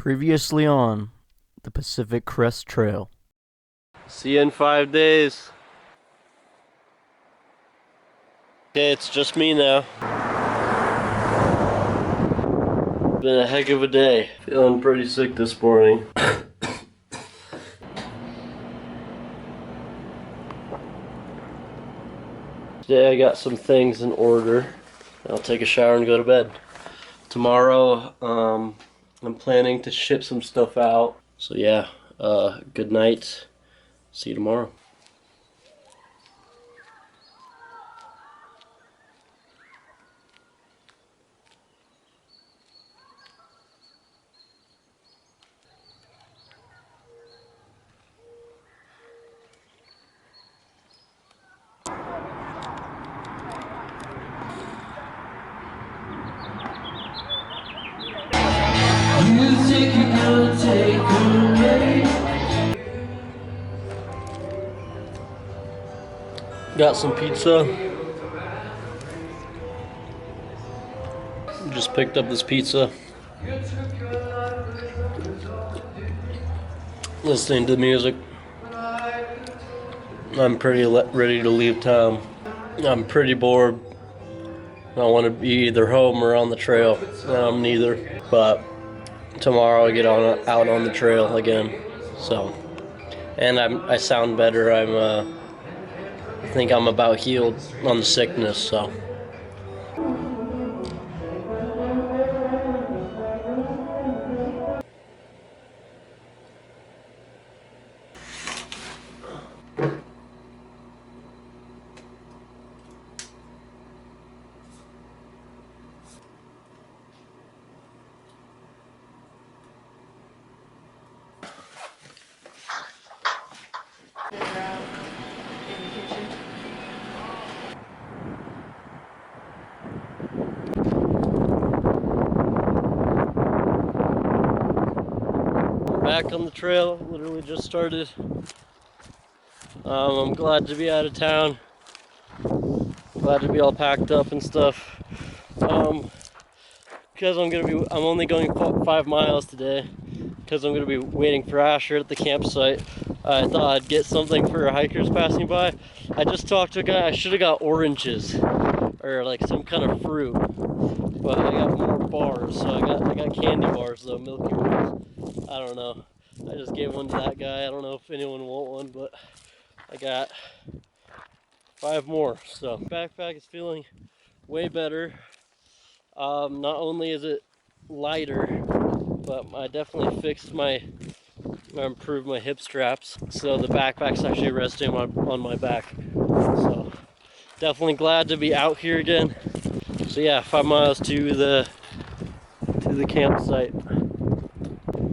Previously on the Pacific Crest Trail. See you in 5 days. Okay, it's just me now. Been a heck of a day. Feeling pretty sick this morning. Today I got some things in order. I'll take a shower and go to bed. Tomorrow, I'm planning to ship some stuff out. So yeah, good night. See you tomorrow. Got some pizza. Just picked up this pizza. Listening to music. I'm pretty ready to leave town. I'm pretty bored. I want to be either home or on the trail. I'm neither. But tomorrow I get out on the trail again. So, and I sound better. I think I'm about healed on the sickness. So. Back on the trail, literally just started. I'm glad to be out of town. Glad to be all packed up and stuff. Because I'm only going 5 miles today. Because I'm gonna be waiting for Asher at the campsite. I thought I'd get something for hikers passing by. I just talked to a guy. I should have got oranges or like some kind of fruit, but I got more bars. So I got candy bars though, Milky Ways. I don't know. I just gave one to that guy. I don't know if anyone want one, but I got 5 more. So backpack is feeling way better. Not only is it lighter, but I definitely fixed I improved my hip straps. So the backpack's actually resting on my back. So definitely glad to be out here again. So yeah, 5 miles to the campsite.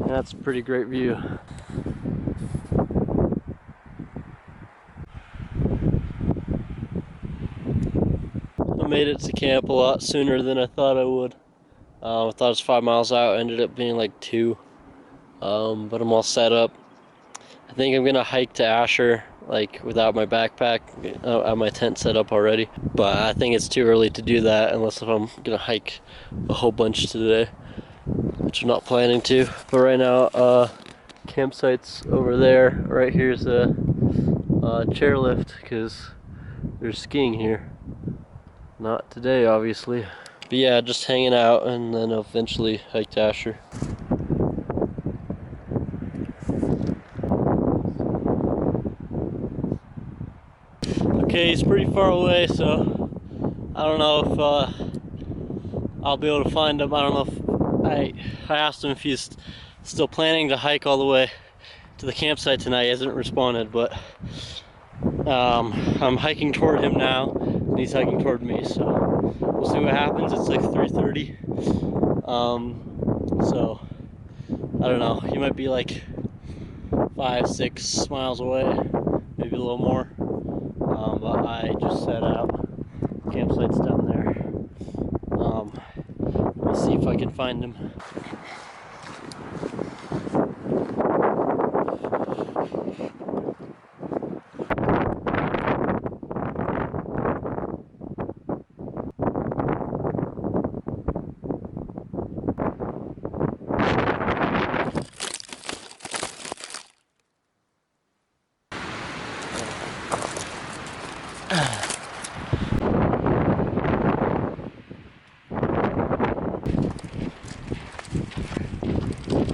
That's a pretty great view. I made it to camp a lot sooner than I thought I would. I thought it was 5 miles out, ended up being like 2. But I'm all set up. I think I'm gonna hike to Asher, like without my backpack. I have my tent set up already, but I think it's too early to do that unless if I'm gonna hike a whole bunch today, which I'm not planning to. But right now, campsite's over there. Right here's a chairlift because there's skiing here. Not today, obviously. But yeah, just hanging out and then eventually hike to Asher. Okay, he's pretty far away, so I don't know if I'll be able to find him. I don't know if I asked him if he's still planning to hike all the way to the campsite tonight. He hasn't responded, but I'm hiking toward him now, and he's hiking toward me, so we'll see what happens. It's like 3:30, so I don't know. He might be like 5-6 miles away, maybe a little more. But I just set out. Campsite's down there. Let me see if I can find him.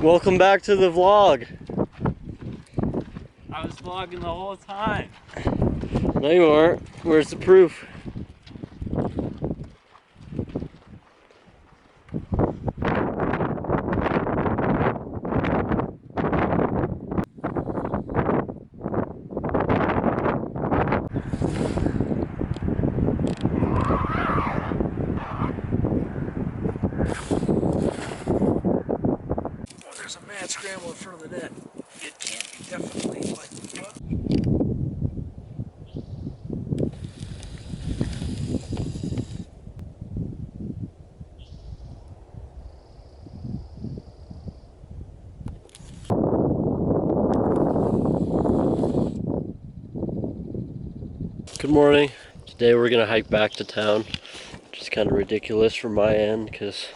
Welcome back to the vlog. I was vlogging the whole time. No, you aren't. Where's the proof? There's a mad scramble in front of the net. It can't be definitely like. Good morning. Today we're gonna hike back to town. Which is kind of ridiculous from my end because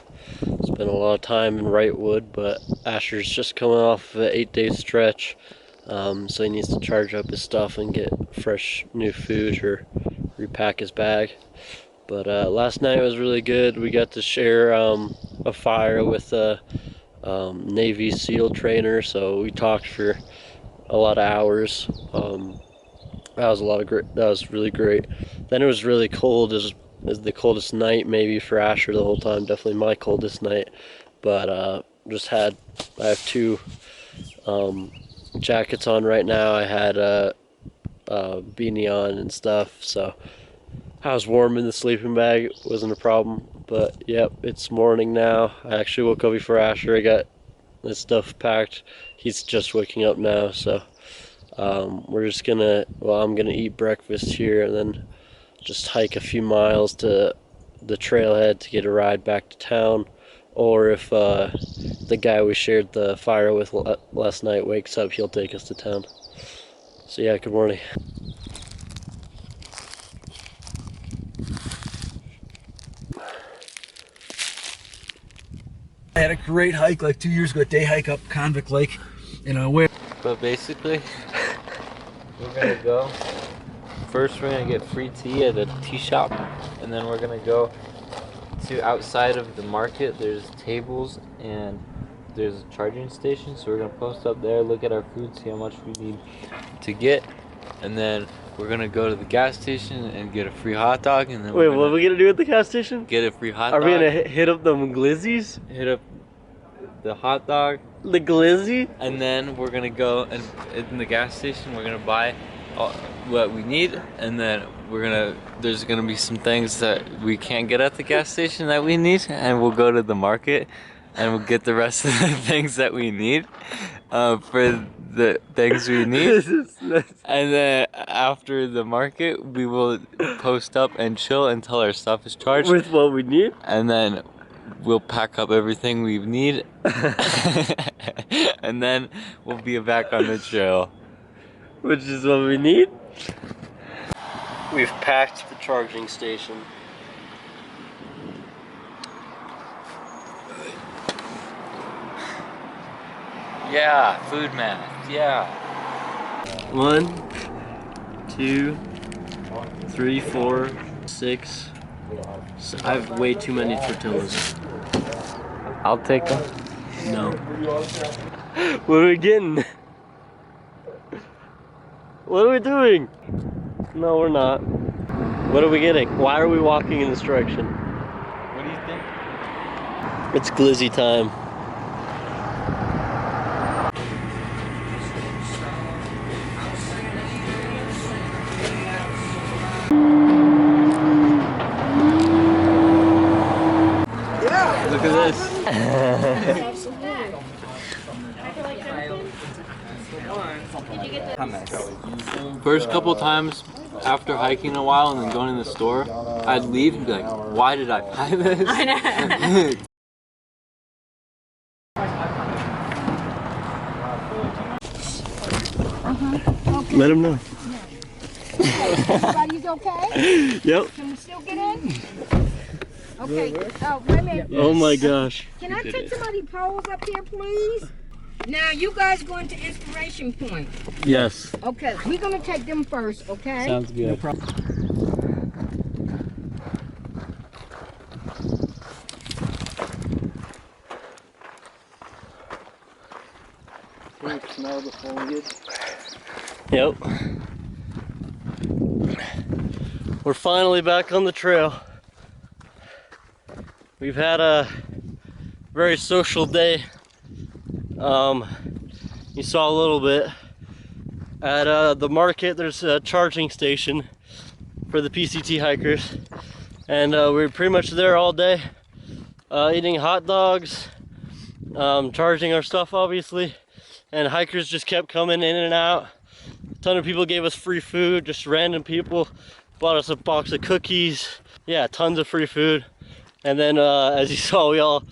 spent a lot of time in Wrightwood, but Asher's just coming off of an 8-day stretch, so he needs to charge up his stuff and get fresh new food or repack his bag. But last night was really good. We got to share a fire with a Navy SEAL trainer, so we talked for a lot of hours. That was really great. Then it was really cold. It was the coldest night maybe for Asher the whole time. Definitely my coldest night. But I have two jackets on right now. I had a beanie on and stuff, so I was warm in the sleeping bag. It wasn't a problem. But yep, it's morning now. I actually woke up before Asher. I got this stuff packed. He's just waking up now, so I'm gonna eat breakfast here and then just hike a few miles to the trailhead to get a ride back to town, or if the guy we shared the fire with last night wakes up, he'll take us to town. So yeah, good morning. I had a great hike like 2 years ago, a day hike up Convict Lake in a way. But basically, we're gonna go. First, we're gonna get free tea at a tea shop, and then we're gonna go to outside of the market. There's tables and there's a charging station, so we're gonna post up there, look at our food, see how much we need to get, and then we're gonna go to the gas station and get a free hot dog. And then Wait, what are we gonna do at the gas station? Get a free hot Are dog. we gonna hit up them glizzies? Hit up the hot dog, The glizzy? and then we're gonna go and in the gas station we're gonna buy all, what we need, and then there's gonna be some things that we can't get at the gas station that we need, and we'll go to the market and we'll get the rest of the things that we need for the things we need. This is nuts. And then after the market we will post up and chill until our stuff is charged, With what we need? and then we'll pack up everything we need and then we'll be back on the trail. Which is what we need? We've packed the charging station. Yeah, food math, yeah. 1, 2, 3, 4, 6. I have way too many tortillas. I'll take them. No. What are we getting? What are we doing? No, we're not. What are we getting? Why are we walking in this direction? What do you think? It's glizzy time. Look at this. First couple times after hiking a while and then going in the store, I'd leave and be like, why did I buy this? I know. Let him know. Everybody's okay? Yep. Can we still get in? Okay. Oh, wait a minute. Oh my gosh. Can I take somebody's poles up here, please? Now, you guys going to Inspiration Point. Yes. Okay, we're going to take them first, okay? Sounds good. No problem. Can you smell the foliage? Yep. We're finally back on the trail. We've had a very social day. You saw a little bit. At the market, there's a charging station for the PCT hikers. And we were pretty much there all day, eating hot dogs, charging our stuff obviously. And hikers just kept coming in and out. A ton of people gave us free food, just random people. Bought us a box of cookies. Yeah, tons of free food. And then as you saw, we all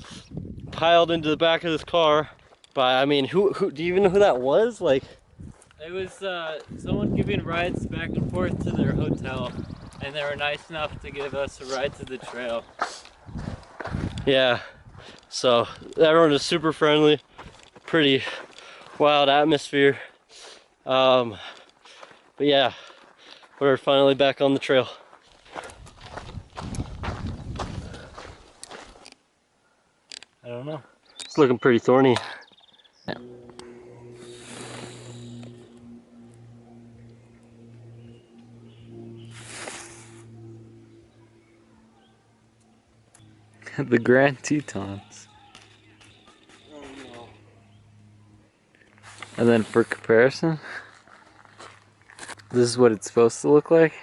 piled into the back of this car. But I mean, who do you even know who that was? Like, It was someone giving rides back and forth to their hotel, and they were nice enough to give us a ride to the trail. yeah. So everyone is super friendly. Pretty wild atmosphere. But yeah, we're finally back on the trail. I don't know. It's looking pretty thorny. The Grand Tetons. And then for comparison, this is what it's supposed to look like.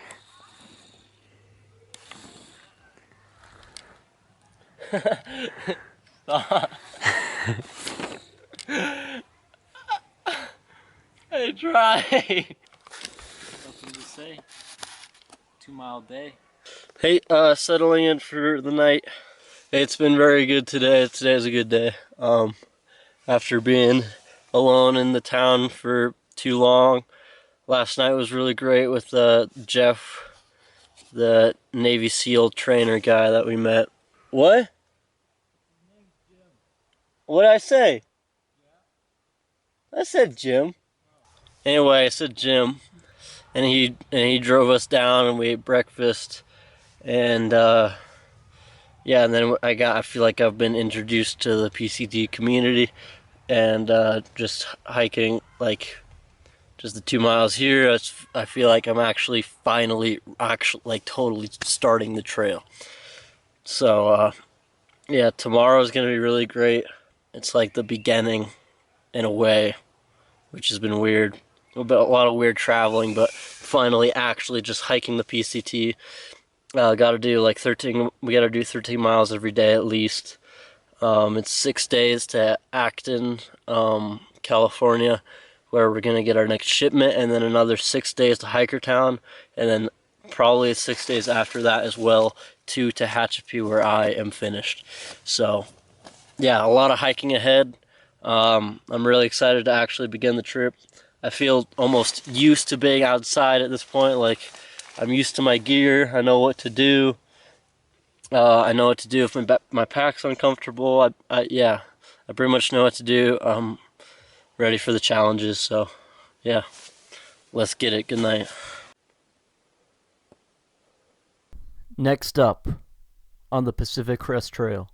I tried. Nothing to say. 2-mile day. Hey, settling in for the night. It's been very good today. Today's a good day. After being alone in the town for too long. Last night was really great with Jeff, the Navy SEAL trainer guy that we met. What? What did I say? I said Jim. Anyway, I said Jim, and he drove us down, and we ate breakfast, and yeah, and then I feel like I've been introduced to the PCT community, and just hiking like just the 2 miles here. I feel like I'm actually finally like totally starting the trail. So yeah, tomorrow's gonna be really great. It's like the beginning in a way, which has been weird. A lot of weird traveling, but finally actually just hiking the PCT. Got to do like 13. We got to do 13 miles every day at least. It's 6 days to Acton, California, where we're gonna get our next shipment, and then another 6 days to Hikertown, and then probably 6 days after that as well to Tehachapi, where I am finished. So yeah, a lot of hiking ahead. I'm really excited to actually begin the trip. I feel almost used to being outside at this point. Like, I'm used to my gear. I know what to do. I know what to do if my pack's uncomfortable. Yeah, I pretty much know what to do. I'm ready for the challenges. So, yeah, let's get it. Good night. Next up on the Pacific Crest Trail.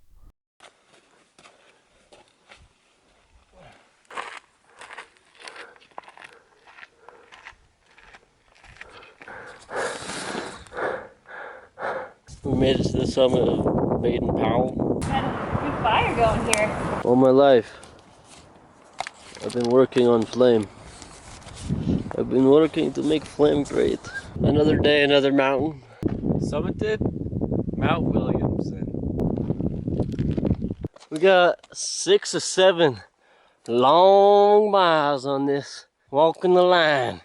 We made it to the summit of Baden Powell. Had a good fire going here. All my life, I've been working on flame. I've been working to make flame great. Another day, another mountain. Summited Mount Williamson. We got 6 or 7 long miles on this. Walking the line.